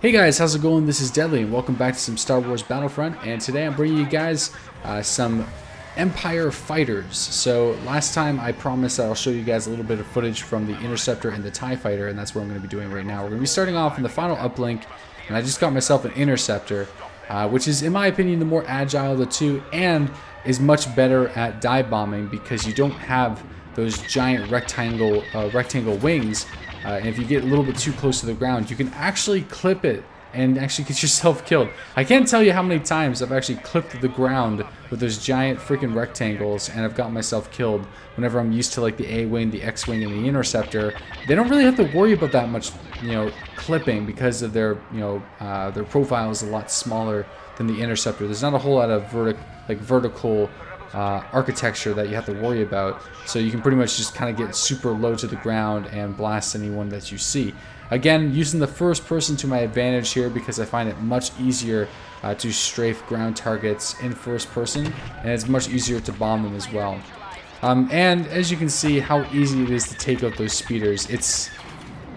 Hey guys, how's it going? This is Deadly and welcome back to some Star Wars Battlefront, and today I'm bringing you guys some Empire fighters. So last time I promised that I'll show you guys a little bit of footage from the Interceptor and the Tie-Fighter, and that's what I'm going to be doing right now. We're going to be starting off in the final uplink, and I just got myself an Interceptor, which is in my opinion the more agile of the two and is much better at dive bombing because you don't have those giant rectangle wings. And if you get a little bit too close to the ground, you can actually clip it and actually get yourself killed. I can't tell you how many times I've actually clipped the ground with those giant freaking rectangles and I've gotten myself killed whenever I'm used to like the A-Wing, the X-Wing, and the Interceptor. They don't really have to worry about that much, clipping because of their, their profile is a lot smaller than the Interceptor. There's not a whole lot of vertical architecture that you have to worry about, so you can pretty much just kind of get super low to the ground and blast anyone that you see. Again, using the first person to my advantage here because I find it much easier to strafe ground targets in first person, and it's much easier to bomb them as well. And as you can see how easy it is to take out those speeders. It's,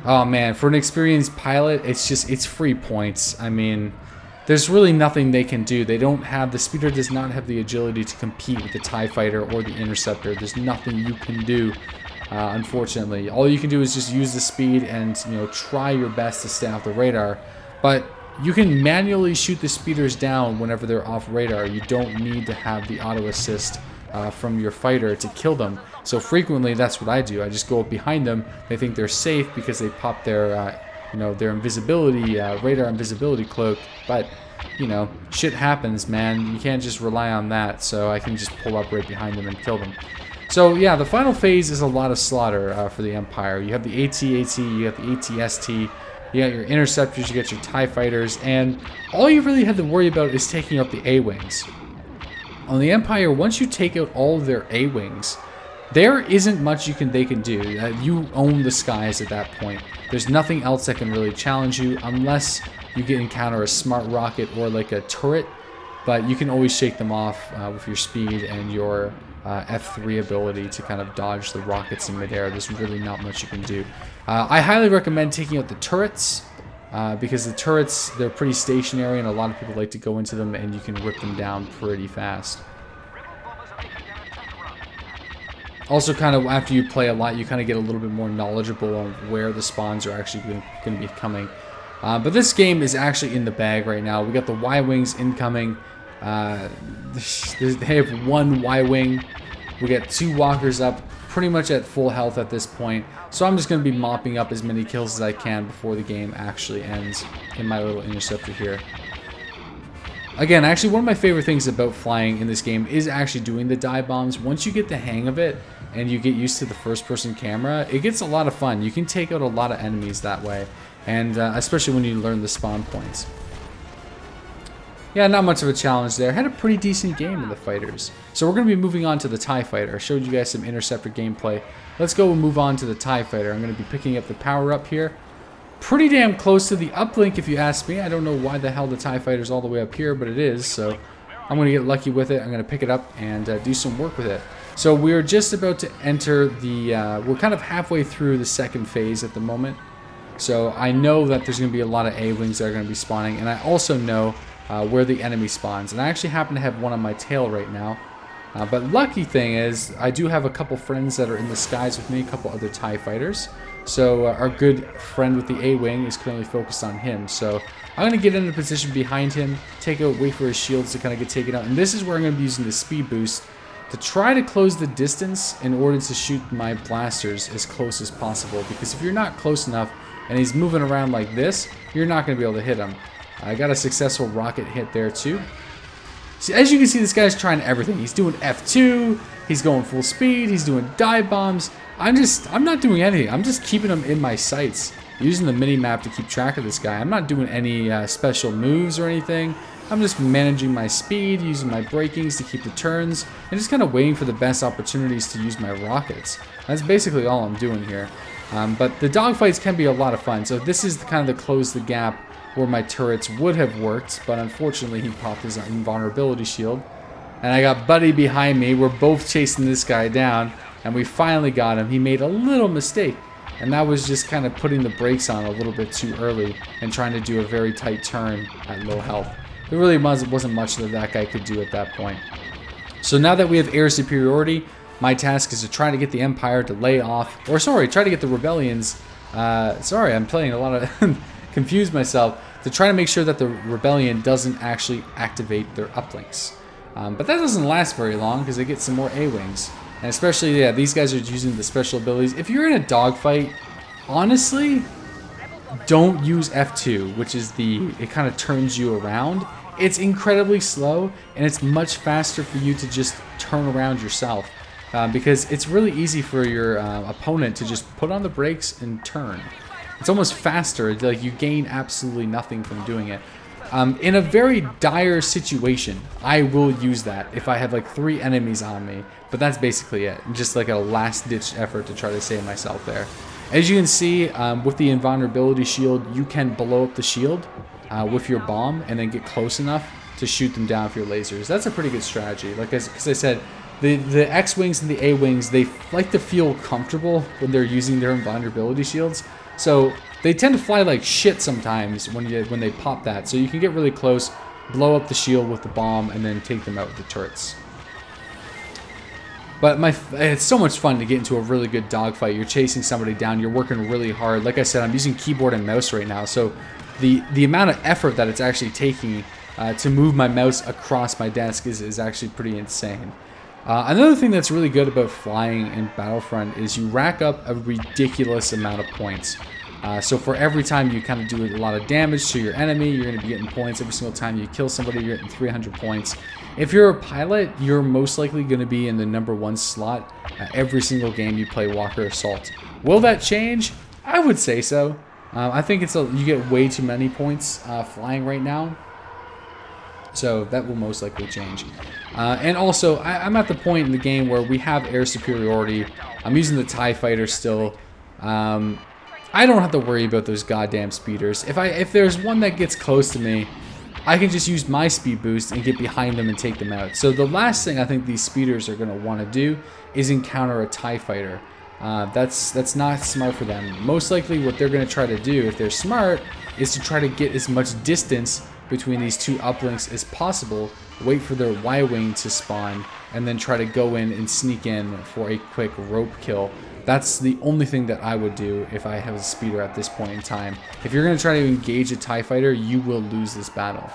oh man, for an experienced pilot, it's free points. I mean, there's really nothing they can do. The speeder does not have the agility to compete with the Tie-Fighter or the Interceptor. There's nothing you can do, unfortunately. All you can do is just use the speed and, try your best to stay off the radar. But you can manually shoot the speeders down whenever they're off radar. You don't need to have the auto assist from your fighter to kill them. So frequently, that's what I do. I just go up behind them. They think they're safe because they pop their their invisibility, radar invisibility cloak, but, shit happens, man. You can't just rely on that, so I can just pull up right behind them and kill them. So, yeah, the final phase is a lot of slaughter for the Empire. You have the AT-AT, you have the AT-ST, you got your Interceptors, you got your TIE Fighters, and all you really have to worry about is taking out the A-Wings. On the Empire, once you take out all of their A-Wings, there isn't much they can do. You own the skies at that point. There's nothing else that can really challenge you unless you encounter a smart rocket or like a turret, but you can always shake them off with your speed and your F3 ability to kind of dodge the rockets in midair. There's really not much you can do. I highly recommend taking out the turrets because the turrets, they're pretty stationary and a lot of people like to go into them and you can rip them down pretty fast. Also, kind of after you play a lot, you kind of get a little bit more knowledgeable on where the spawns are actually going to be coming. But this game is actually in the bag right now. We got the Y-Wings incoming. They have one Y-Wing. We got two walkers up, pretty much at full health at this point. So I'm just going to be mopping up as many kills as I can before the game actually ends in my little Interceptor here. Again, actually, one of my favorite things about flying in this game is actually doing the dive bombs. Once you get the hang of it and you get used to the first-person camera, it gets a lot of fun. You can take out a lot of enemies that way, and especially when you learn the spawn points. Yeah, not much of a challenge there. Had a pretty decent game in the fighters. So we're going to be moving on to the TIE Fighter. I showed you guys some Interceptor gameplay. Let's go and move on to the TIE Fighter. I'm going to be picking up the power-up here. Pretty damn close to the uplink if you ask me. I don't know why the hell the TIE Fighter's all the way up here, but it is, so I'm going to get lucky with it. I'm going to pick it up and do some work with it. So we're just about to enter the, we're kind of halfway through the second phase at the moment. So I know that there's going to be a lot of A-Wings that are going to be spawning, and I also know where the enemy spawns. And I actually happen to have one on my tail right now. But lucky thing is, I do have a couple friends that are in the skies with me, a couple other TIE Fighters. So our good friend with the A-Wing is currently focused on him. So I'm going to get in a position behind him, wait for his shields to kind of get taken out. And this is where I'm going to be using the speed boost to try to close the distance in order to shoot my blasters as close as possible. Because if you're not close enough and he's moving around like this, you're not going to be able to hit him. I got a successful rocket hit there too. So as you can see, this guy's trying everything. He's doing F2, he's going full speed, he's doing dive bombs. I'm not doing anything. I'm just keeping him in my sights, using the mini-map to keep track of this guy. I'm not doing any special moves or anything. I'm just managing my speed, using my brakings to keep the turns, and just kind of waiting for the best opportunities to use my rockets. That's basically all I'm doing here. But the dogfights can be a lot of fun. So this is kind of the close the gap where my turrets would have worked, but unfortunately he popped his invulnerability shield. And I got Buddy behind me. We're both chasing this guy down, and we finally got him. He made a little mistake. and that was just kind of putting the brakes on a little bit too early and trying to do a very tight turn at low health. There really wasn't much that that guy could do at that point. So now that we have air superiority, my task is to try to get the Empire to lay off, or sorry, try to get the Rebellions, sorry, I'm playing a lot of, confused myself, to try to make sure that the Rebellion doesn't actually activate their uplinks. But that doesn't last very long because they get some more A-Wings. And especially, yeah, these guys are using the special abilities. If you're in a dogfight, honestly, don't use F2, which is it kind of turns you around. It's incredibly slow, and it's much faster for you to just turn around yourself. Because it's really easy for your opponent to just put on the brakes and turn. It's almost faster, like you gain absolutely nothing from doing it. In a very dire situation, I will use that if I have like 3 enemies on me, but that's basically it. Just like a last-ditch effort to try to save myself there. As you can see, with the invulnerability shield, you can blow up the shield with your bomb and then get close enough to shoot them down with your lasers. That's a pretty good strategy. Like as I said, the X-Wings and the A-Wings, they like to feel comfortable when they're using their invulnerability shields. So they tend to fly like shit sometimes when they pop that. So you can get really close, blow up the shield with the bomb, and then take them out with the turrets. But it's so much fun to get into a really good dogfight. You're chasing somebody down, you're working really hard. Like I said, I'm using keyboard and mouse right now, so the amount of effort that it's actually taking to move my mouse across my desk is actually pretty insane. Another thing that's really good about flying in Battlefront is you rack up a ridiculous amount of points. So for every time you kind of do a lot of damage to your enemy, you're going to be getting points. Every single time you kill somebody, you're getting 300 points. If you're a pilot, you're most likely going to be in the #1 slot every single game you play Walker Assault. Will that change? I would say so. I think you get way too many points flying right now. So that will most likely change. And also, I'm at the point in the game where we have air superiority. I'm using the Tie-Fighter still. I don't have to worry about those goddamn speeders. If there's one that gets close to me, I can just use my speed boost and get behind them and take them out. So the last thing I think these speeders are going to want to do is encounter a Tie-Fighter. That's not smart for them. Most likely what they're going to try to do, if they're smart, is to try to get as much distance between these 2 uplinks as possible, wait for their Y-Wing to spawn, and then try to go in and sneak in for a quick rope kill. That's the only thing that I would do if I have a speeder at this point in time. If you're going to try to engage a TIE fighter, you will lose this battle.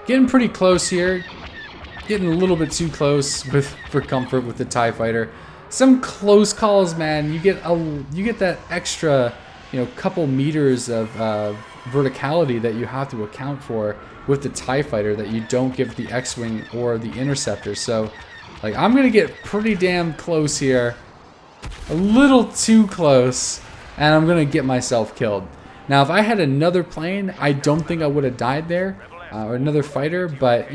Getting pretty close here. Getting a little bit too close for comfort with the TIE fighter. Some close calls, man. You get that extra, couple meters of verticality that you have to account for with the TIE fighter that you don't give the X-Wing or the Interceptor. So, like, I'm gonna get pretty damn close here, a little too close, and I'm gonna get myself killed. Now, if I had another plane, I don't think I would have died there, or another fighter, but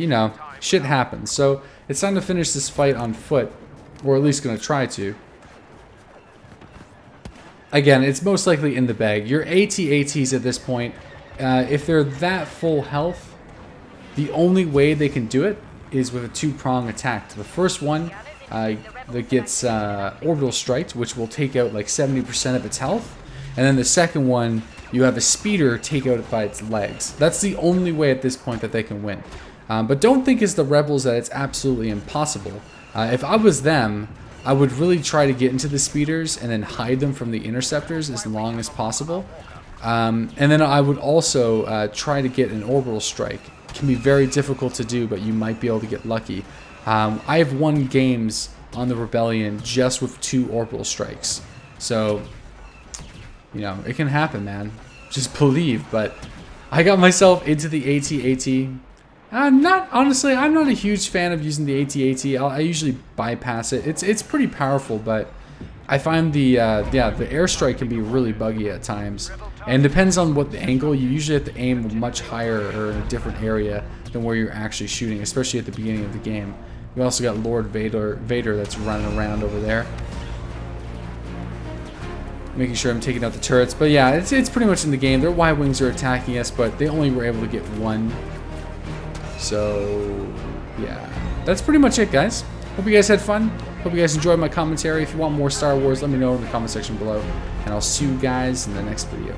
shit happens. So it's time to finish this fight on foot, or at least gonna try to. Again, it's most likely in the bag. Your AT-ATs at this point, if they're that full health, the only way they can do it is with a 2-prong attack. The first one that gets orbital striked, which will take out like 70% of its health. And then the second one, you have a speeder take out by its legs. That's the only way at this point that they can win. But don't think as the rebels that it's absolutely impossible. If I was them, I would really try to get into the speeders and then hide them from the interceptors as long as possible. And then I would also try to get an orbital strike. It can be very difficult to do, but you might be able to get lucky. I have won games on the Rebellion just with 2 orbital strikes. So, it can happen, man. Just believe. But I got myself into the AT-AT. I'm not a huge fan of using the AT-AT. I usually bypass it. It's pretty powerful, but I find the airstrike can be really buggy at times. And depends on what the angle. You usually have to aim much higher or in a different area than where you're actually shooting, especially at the beginning of the game. We also got Lord Vader that's running around over there, making sure I'm taking out the turrets. But yeah, it's pretty much in the game. Their Y-Wings are attacking us, but they only were able to get 1. So, yeah. That's pretty much it, guys. Hope you guys had fun. Hope Hope you guys enjoyed my commentary. If you want more Star Wars, let me know in the comment section below. And I'll see you guys in the next video.